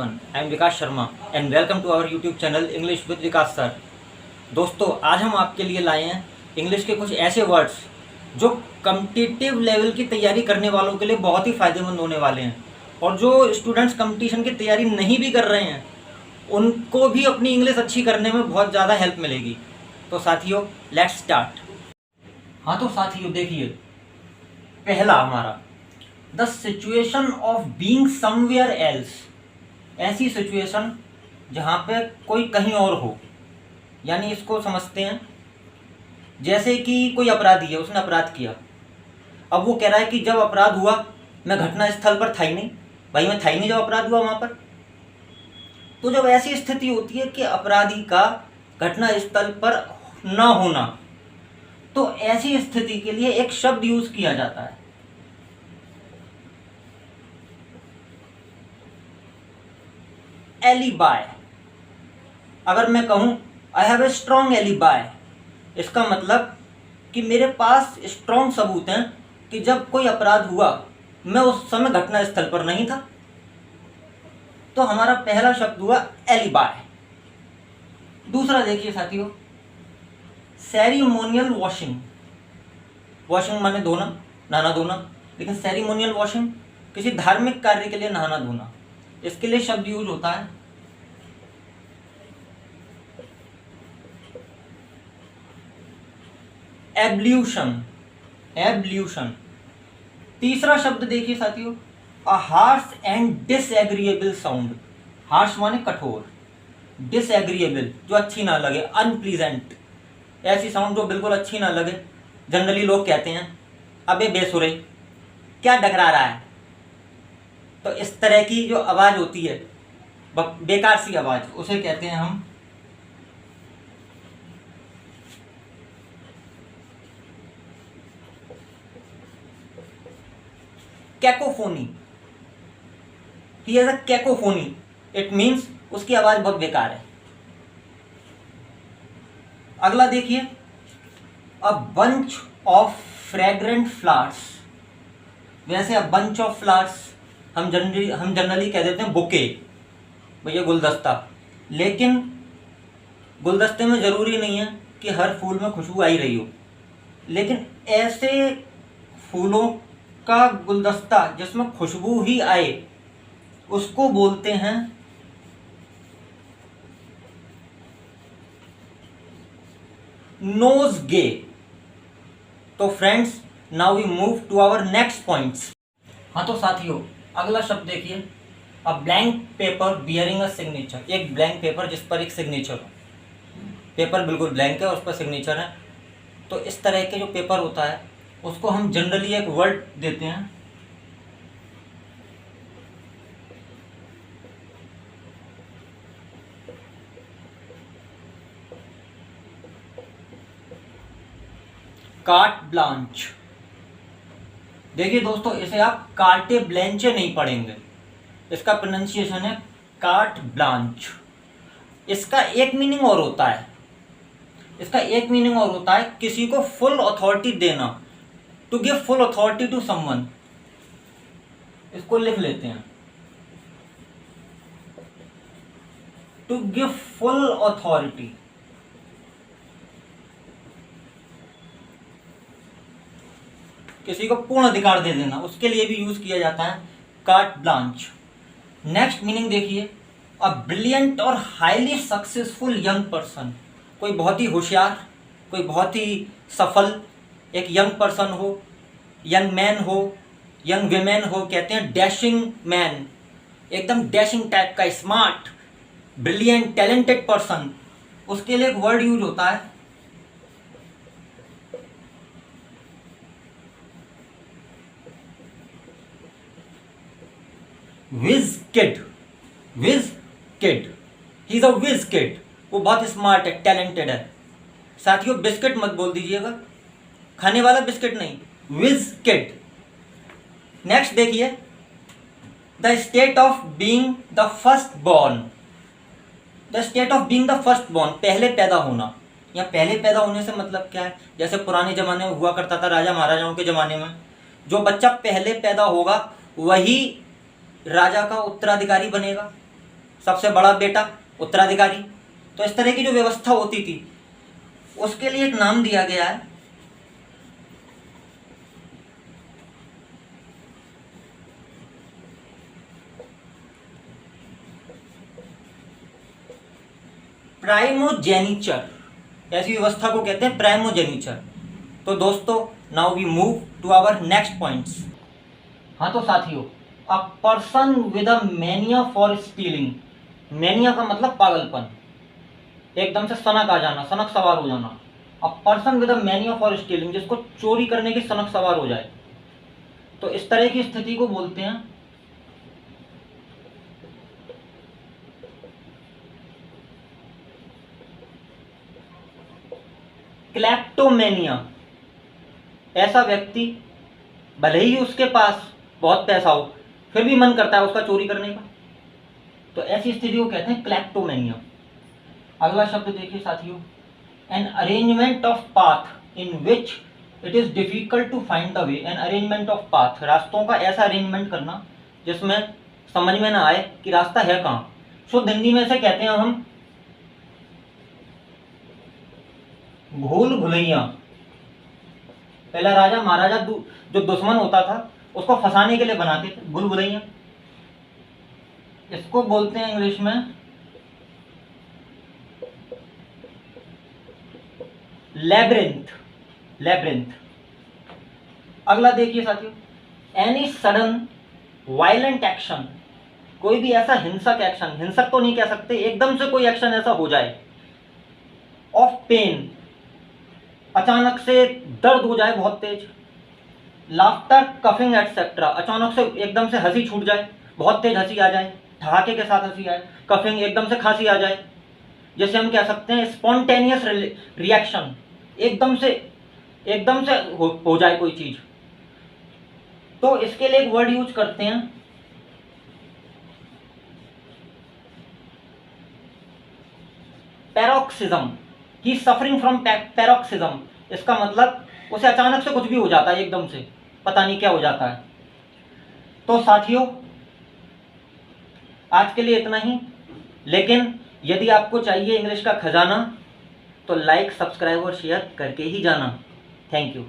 everyone. I am Vikas Sharma and welcome to our YouTube channel English with Vikas sir. दोस्तों, आज हम आपके लिए लाए हैं इंग्लिश के कुछ ऐसे वर्ड्स जो कॉम्पिटिटिव लेवल की तैयारी करने वालों के लिए बहुत ही फ़ायदेमंद होने वाले हैं, और जो स्टूडेंट्स कंपटीशन की तैयारी नहीं भी कर रहे हैं उनको भी अपनी इंग्लिश अच्छी करने में बहुत ज़्यादा हेल्प मिलेगी। तो साथियों, लेट्स स्टार्ट। हाँ तो साथियों, देखिए पहला हमारा the situation of being somewhere else. ऐसी सिचुएशन जहाँ पे कोई कहीं और हो, यानी इसको समझते हैं जैसे कि कोई अपराधी है, उसने अपराध किया। अब वो कह रहा है कि जब अपराध हुआ मैं घटना स्थल पर था ही नहीं। भाई मैं था ही नहीं जब अपराध हुआ वहाँ पर। तो जब ऐसी स्थिति होती है कि अपराधी का घटना स्थल पर न होना, तो ऐसी स्थिति के लिए एक शब्द यूज किया जाता है, एलिबाय। अगर मैं कहूं आई हैव ए स्ट्रॉन्ग एलिबाय, इसका मतलब कि मेरे पास स्ट्रॉन्ग सबूत हैं कि जब कोई अपराध हुआ मैं उस समय घटना स्थल पर नहीं था। तो हमारा पहला शब्द हुआ एलिबाय। दूसरा देखिए साथियों, सेरिमोनियल वॉशिंग। वॉशिंग माने धोना, नहाना धोना, लेकिन सेरिमोनियल वॉशिंग किसी धार्मिक कार्य के लिए नहाना धोना। इसके लिए शब्द यूज होता है एब्ल्यूशन। एब्ल्यूशन। तीसरा शब्द देखिए साथियों, a harsh and disagreeable sound. Harsh माने कठोर, डिसएग्रीएबल जो अच्छी ना लगे, अनप्लीजेंट, ऐसी साउंड जो बिल्कुल अच्छी ना लगे। जनरली लोग कहते हैं अबे बेसुरे, क्या डकरा रहा है। तो इस तरह की जो आवाज़ होती है, बेकार सी आवाज़, उसे कहते हैं हम cacophony. He has a cacophony, it means उसकी आवाज़ बहुत बेकार है। अगला देखिए, a bunch of fragrant flowers. वैसे अ बंच ऑफ फ्लावर्स हम जनरली कह देते हैं बुके, भैया गुलदस्ता। लेकिन गुलदस्ते में ज़रूरी नहीं है कि हर फूल में खुशबू आ ही रही हो, लेकिन ऐसे फूलों का गुलदस्ता जिसमें खुशबू ही आए उसको बोलते हैं नोज़गे। तो friends, now we move to our next points. हाँ तो साथियों, अगला शब्द देखिए, a blank paper bearing a signature. एक ब्लैंक पेपर जिस पर एक सिग्नेचर हो। पेपर बिल्कुल ब्लैंक है और उस पर सिग्नेचर है। तो इस तरह के जो पेपर होता है उसको हम जनरली एक वर्ड देते हैं कार्ट ब्लांच। देखिए दोस्तों, इसे आप कार्टे ब्लैंचे नहीं पढ़ेंगे, इसका प्रोनाउंसिएशन है कार्ट ब्लांच। इसका एक मीनिंग और होता है, किसी को फुल अथॉरिटी देना, to give full authority to someone. इसको लिख लेते हैं, टू गिव फुल अथॉरिटी। किसी को पूर्ण अधिकार दे देना, उसके लिए भी यूज किया जाता है कार्ट ब्लांच। नेक्स्ट मीनिंग देखिए, अ ब्रिलियंट और हाईली सक्सेसफुल यंग पर्सन। कोई बहुत ही होशियार, कोई बहुत ही सफल एक यंग पर्सन हो, यंग मैन हो, यंग विमेन हो, कहते हैं डैशिंग मैन, एकदम डैशिंग टाइप का, स्मार्ट, ब्रिलियंट, टैलेंटेड पर्सन। उसके लिए एक वर्ड यूज होता है whiz kid. Whiz kid, he is a whiz kid, वो बहुत स्मार्ट है, टैलेंटेड है। साथियों, बिस्किट मत बोल दीजिएगा, खाने वाला बिस्किट नहीं, विज किड। नेक्स्ट देखिए, the state of being the first born. The state of being the first born, पहले पैदा होना। या पहले पैदा होने से मतलब क्या है, जैसे पुराने जमाने में हुआ करता था, राजा महाराजाओं के जमाने में, जो बच्चा पहले पैदा होगा वही राजा का उत्तराधिकारी बनेगा। सबसे बड़ा बेटा उत्तराधिकारी। तो इस तरह की जो व्यवस्था होती थी उसके लिए एक नाम दिया गया है प्राइमोजेनिचर। ऐसी व्यवस्था को कहते हैं प्राइमोजेनिचर। तो दोस्तों, now we move to our next points. हाँ तो साथियों, a person with a mania for stealing. Mania का मतलब पागलपन, एकदम से सनक आ जाना, सनक सवार हो जाना। अ person with a mania for stealing, जिसको चोरी करने की सनक सवार हो जाए, तो इस तरह की स्थिति को बोलते हैं क्लेप्टोमेनिया। ऐसा व्यक्ति, भले ही उसके पास बहुत पैसा हो, फिर भी मन करता है उसका चोरी करने का, तो ऐसी स्थिति को कहते हैं क्लेप्टोमेनिया। अगला शब्द देखिए साथियों, an arrangement of path in which it is difficult to find the way. An arrangement of path, रास्तों का ऐसा अरेंजमेंट करना जिसमें समझ में ना आए कि रास्ता है कहाँ। शुद्ध हिंदी में से कहते हैं हम भूल भुलैया। पहला राजा महाराजा जो दुश्मन होता था उसको फंसाने के लिए बनाते थे भूल भुलैया। इसको बोलते हैं इंग्लिश में लैब्रिंथ। लैब्रिंथ। अगला देखिए साथियों, एनी सडन वायलेंट एक्शन। कोई भी ऐसा हिंसक एक्शन, हिंसक तो नहीं कह सकते, एकदम से कोई एक्शन ऐसा हो जाए, ऑफ पेन, अचानक से दर्द हो जाए बहुत तेज। लाफ्टर, कफिंग एटसेट्रा, अचानक से एकदम से हंसी छूट जाए, बहुत तेज हंसी आ जाए, ठहाके के साथ हंसी आए। कफिंग, एकदम से खांसी आ जाए। जैसे हम कह सकते हैं स्पॉन्टेनियस रिएक्शन, एकदम से हो जाए कोई चीज। तो इसके लिए एक वर्ड यूज करते हैं पैरोक्सिज्म। ही सफरिंग फ्रॉम पैरोक्सिज्म। इसका मतलब उसे अचानक से कुछ भी हो जाता है, एकदम से पता नहीं क्या हो जाता है। तो साथियों, आज के लिए इतना ही। लेकिन यदि आपको चाहिए इंग्लिश का खजाना तो लाइक, सब्सक्राइब और शेयर करके ही जाना। Thank you.